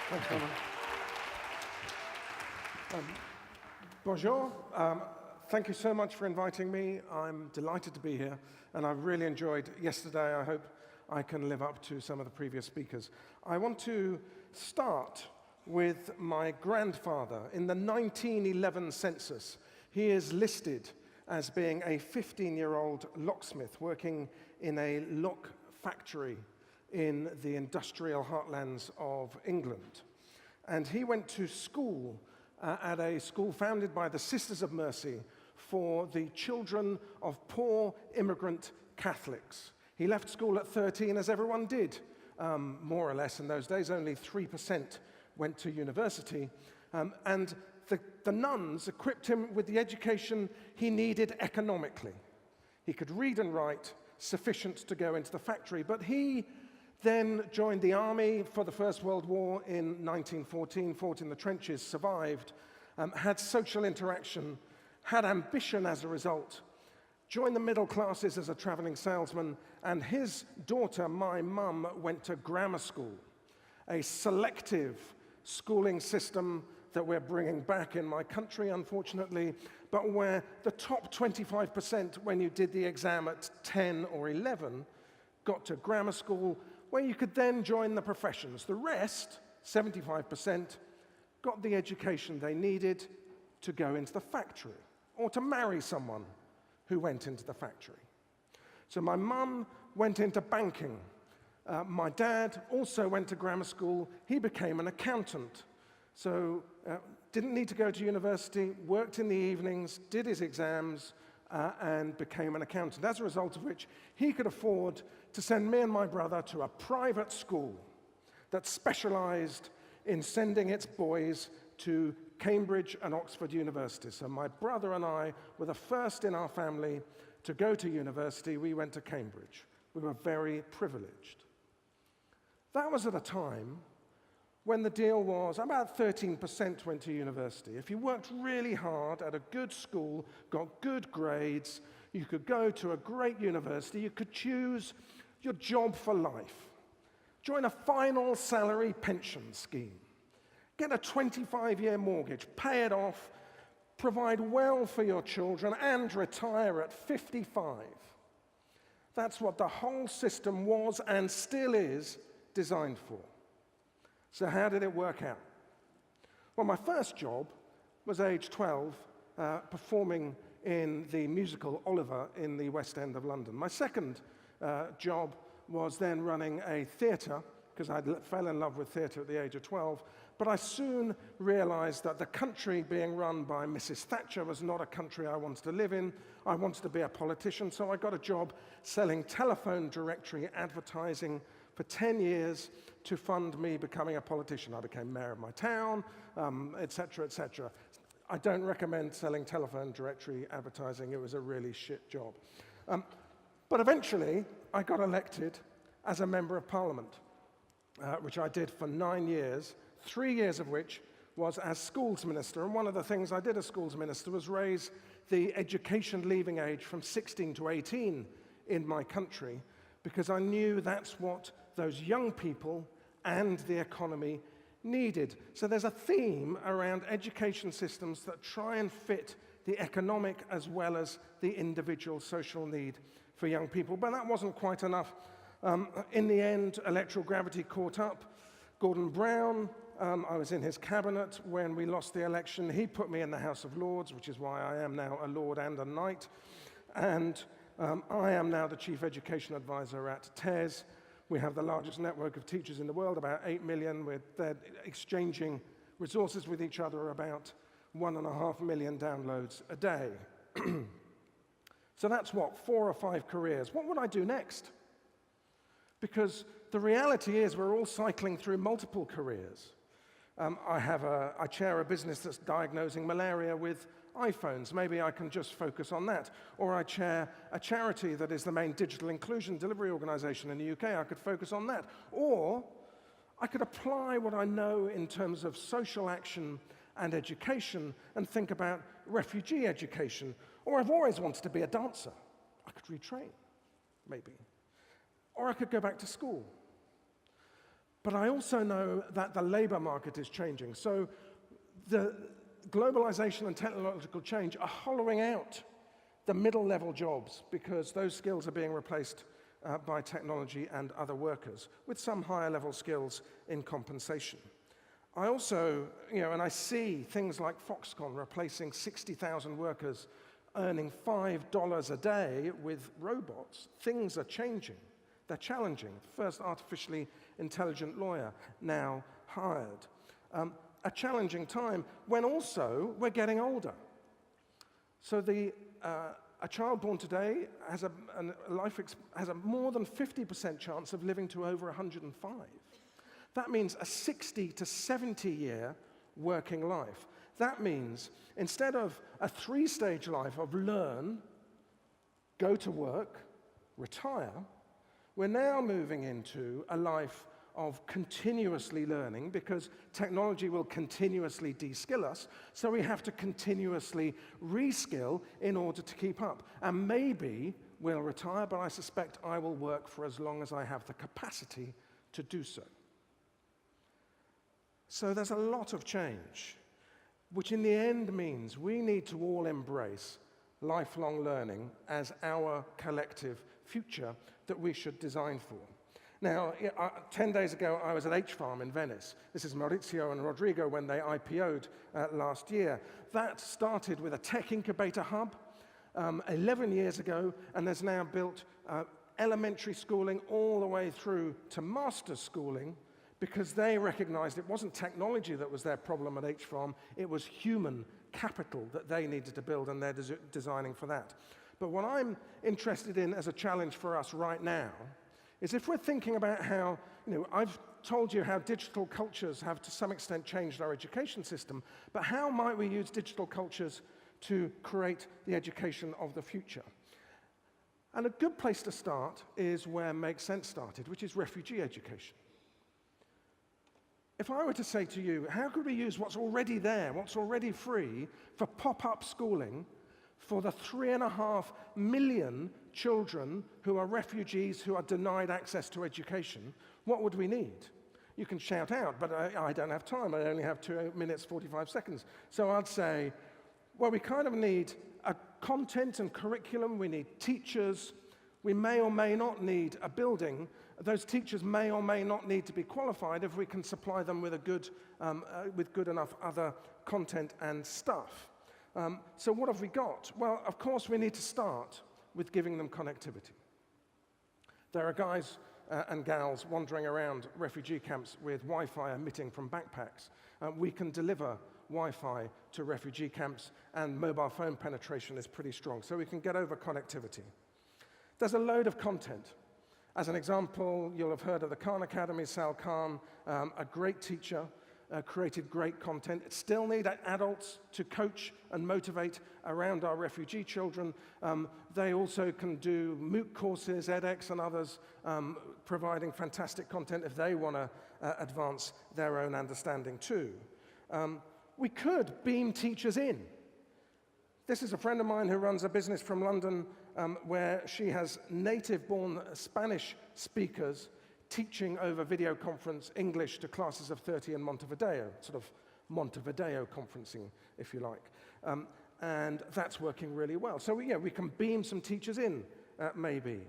Thanks, Norman. Bonjour. Thank you so much for inviting me. I'm delighted to be here, and I've really enjoyed yesterday. I hope I can live up to some of the previous speakers. I want to start with my grandfather. In the 1911 census, he is listed as being a 15-year-old locksmith working in a lock factory in the industrial heartlands of England. And he went to school at a school founded by the Sisters of Mercy for the children of poor immigrant Catholics. He left school at 13, as everyone did, more or less in those days. Only 3% went to university. And the nuns equipped him with the education he needed economically. He could read and write sufficient to go into the factory, but he then joined the army for the First World War in 1914, fought in the trenches, survived, had social interaction, had ambition as a result, joined the middle classes as a traveling salesman, and his daughter, my mum, went to grammar school, a selective schooling system that we're bringing back in my country, unfortunately, but where the top 25% when you did the exam at 10 or 11 got to grammar school, where you could then join the professions. The rest, 75%, got the education they needed to go into the factory or to marry someone who went into the factory. So my mum went into banking. My dad also went to grammar school. He became an accountant. So didn't need to go to university, worked in the evenings, did his exams, and became an accountant, as a result of which he could afford to send me and my brother to a private school that specialized in sending its boys to Cambridge and Oxford universities. So my brother and I were the first in our family to go to university. We went to Cambridge. We were very privileged. That was at a time when the deal was about 13% went to university. If you worked really hard at a good school, got good grades, you could go to a great university, you could choose your job for life, join a final salary pension scheme, get a 25-year mortgage, pay it off, provide well for your children, and retire at 55. That's what the whole system was and still is designed for. So how did it work out? Well, my first job was age 12, performing in the musical Oliver in the West End of London. My second job was then running a theatre, because I fell in love with theatre at the age of 12, but I soon realized that the country being run by Mrs. Thatcher was not a country I wanted to live in. I wanted to be a politician, so I got a job selling telephone directory advertising for 10 years to fund me becoming a politician. I became mayor of my town, et cetera, et cetera. I don't recommend selling telephone directory advertising. It was a really shit job. But eventually, I got elected as a member of parliament, which I did for 9 years, 3 years of which was as schools minister. And one of the things I did as schools minister was raise the education leaving age from 16 to 18 in my country, because I knew that's what those young people and the economy needed. So there's a theme around education systems that try and fit the economic as well as the individual social need for young people. But that wasn't quite enough. In the end, electoral gravity caught up. Gordon Brown, I was in his cabinet when we lost the election. He put me in the House of Lords, which is why I am now a Lord and a Knight. And I am now the Chief Education Advisor at TES. We have the largest network of teachers in the world, about 8 million. They're exchanging resources with each other, about 1.5 million downloads a day. So that's what, 4 or 5 careers. What would I do next? Because the reality is we're all cycling through multiple careers. I chair a business that's diagnosing malaria with iPhones. Maybe I can just focus on that. Or I chair a charity that is the main digital inclusion delivery organization in the UK. I could focus on that. Or I could apply what I know in terms of social action and education and think about refugee education. Or I've always wanted to be a dancer. I could retrain, maybe. Or I could go back to school. But I also know that the labor market is changing. So the globalization and technological change are hollowing out the middle-level jobs because those skills are being replaced by technology and other workers with some higher-level skills in compensation. I also, and I see things like Foxconn replacing 60,000 workers earning $5 a day with robots. Things are changing. They're challenging. The first artificially intelligent lawyer now hired. A challenging time when also we're getting older. So a child born today has a more than 50% chance of living to over 105. That means a 60 to 70 year working life. That means instead of a 3-stage life of learn, go to work, retire, we're now moving into a life of continuously learning because technology will continuously de-skill us, so we have to continuously re-skill in order to keep up. And maybe we'll retire, but I suspect I will work for as long as I have the capacity to do so. So there's a lot of change, which in the end means we need to all embrace lifelong learning as our collective future that we should design for. Now, 10 days ago, I was at H-Farm in Venice. This is Maurizio and Rodrigo when they IPO'd last year. That started with a tech incubator hub 11 years ago, and has now built elementary schooling all the way through to master's schooling because they recognized it wasn't technology that was their problem at H-Farm, it was human capital that they needed to build, and they're designing for that. But what I'm interested in as a challenge for us right now is if we're thinking about how, I've told you how digital cultures have to some extent changed our education system, but how might we use digital cultures to create the education of the future? And a good place to start is where Make Sense started, which is refugee education. If I were to say to you, how could we use what's already there, what's already free, for pop-up schooling for the 3.5 million children who are refugees who are denied access to education, what would we need? You can shout out, but I don't have time. I only have 2 minutes, 45 seconds. So I'd say, well, we kind of need a content and curriculum. We need teachers. We may or may not need a building. Those teachers may or may not need to be qualified if we can supply them with good enough other content and stuff. So what have we got? Well, of course, we need to start with giving them connectivity. There are guys and gals wandering around refugee camps with Wi-Fi emitting from backpacks. We can deliver Wi-Fi to refugee camps, and mobile phone penetration is pretty strong, so we can get over connectivity. There's a load of content. As an example, you'll have heard of the Khan Academy. Sal Khan, a great teacher, created great content. It still need adults to coach and motivate around our refugee children. They also can do MOOC courses, edX and others, providing fantastic content if they want to advance their own understanding too. We could beam teachers in. This is a friend of mine who runs a business from London where she has native-born Spanish speakers teaching over video conference English to classes of 30 in Montevideo, sort of Montevideo conferencing, if you like. And that's working really well. So yeah, we can beam some teachers in, maybe.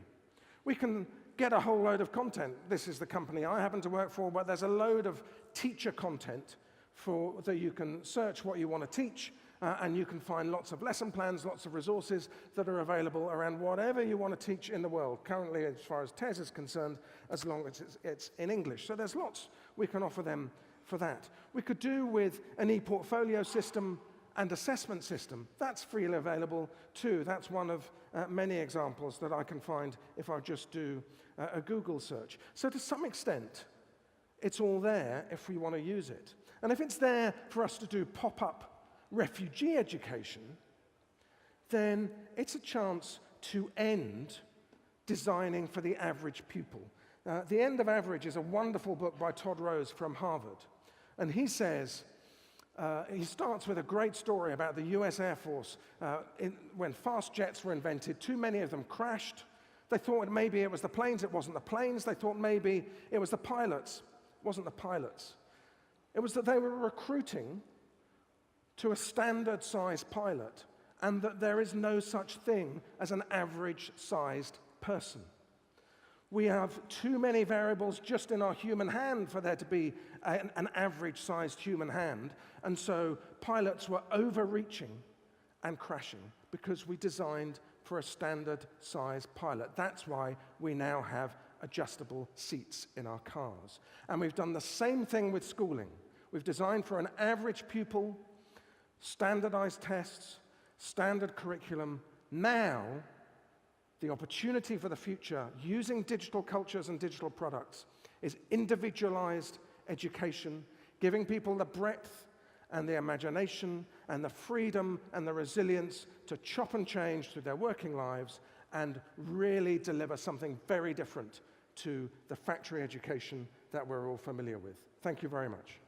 We can get a whole load of content. This is the company I happen to work for, but there's a load of teacher content that you can search what you want to teach, and you can find lots of lesson plans, lots of resources that are available around whatever you want to teach in the world. Currently, as far as TES is concerned, as long as it's in English. So there's lots we can offer them for that. We could do with an e-portfolio system and assessment system. That's freely available too. That's one of many examples that I can find if I just do a Google search. So to some extent, it's all there if we want to use it. And if it's there for us to do pop-up refugee education, then it's a chance to end designing for the average pupil. The End of Average is a wonderful book by Todd Rose from Harvard. And he says, he starts with a great story about the US Air Force. When fast jets were invented, too many of them crashed. They thought maybe it was the planes. It wasn't the planes. They thought maybe it was the pilots. wasn't the pilots. It was that they were recruiting to a standard-sized pilot, and that there is no such thing as an average-sized person. We have too many variables just in our human hand for there to be an average-sized human hand, and so pilots were overreaching and crashing because we designed for a standard-sized pilot. That's why we now have adjustable seats in our cars. And we've done the same thing with schooling. We've designed for an average pupil, standardized tests, standard curriculum. Now, the opportunity for the future, using digital cultures and digital products, is individualized education, giving people the breadth and the imagination and the freedom and the resilience to chop and change through their working lives and really deliver something very different to the factory education that we're all familiar with. Thank you very much.